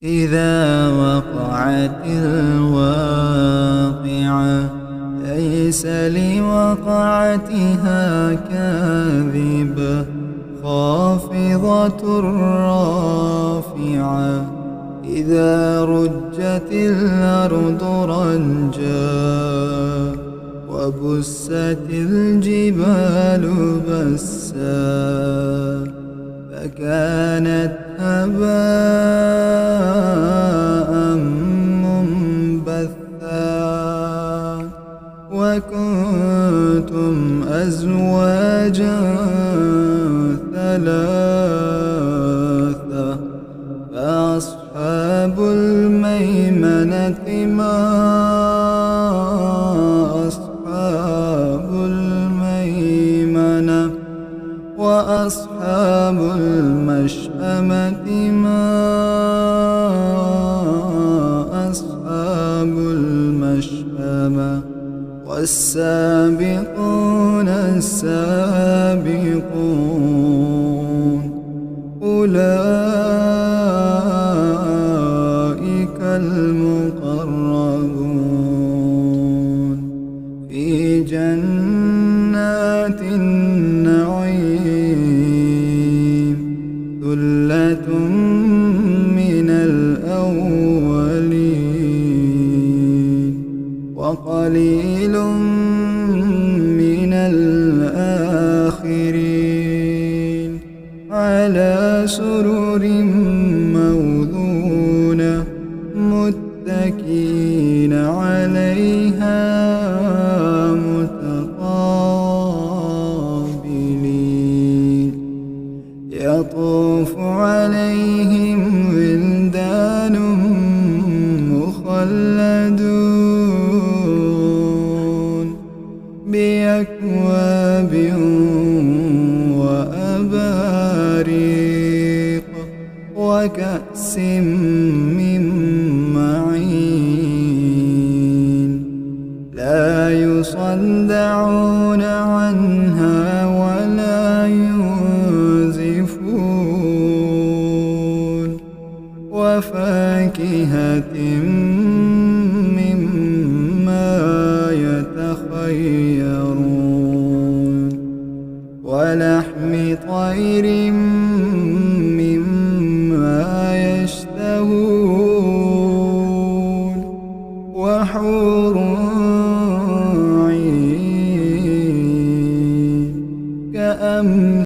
إذا وقعت الواقعة ليس لوقعتها كاذبة خافضة رافعة إذا رجت الأرض رجا وبست الجبال بسا فكانت هباء منبثا وكنتم أزواجا ثلاثة فأصحاب الميمنة ما أصحاب الميمنة وأصحاب المشأمة ما أصحاب المشأمة والسابقون السابقون أولئك المقربون في جنات النعيم ثلة من الأولين وقليل من الآخرين على سرر موضونة متكئين عليها متقابلين يطوف عليهم ولدان مخلدون بأكواب وأباريق وكأس من معين لا يصدعون عنها ولا ينزفون وفاكهة مما يتخيرون ولحم طير مما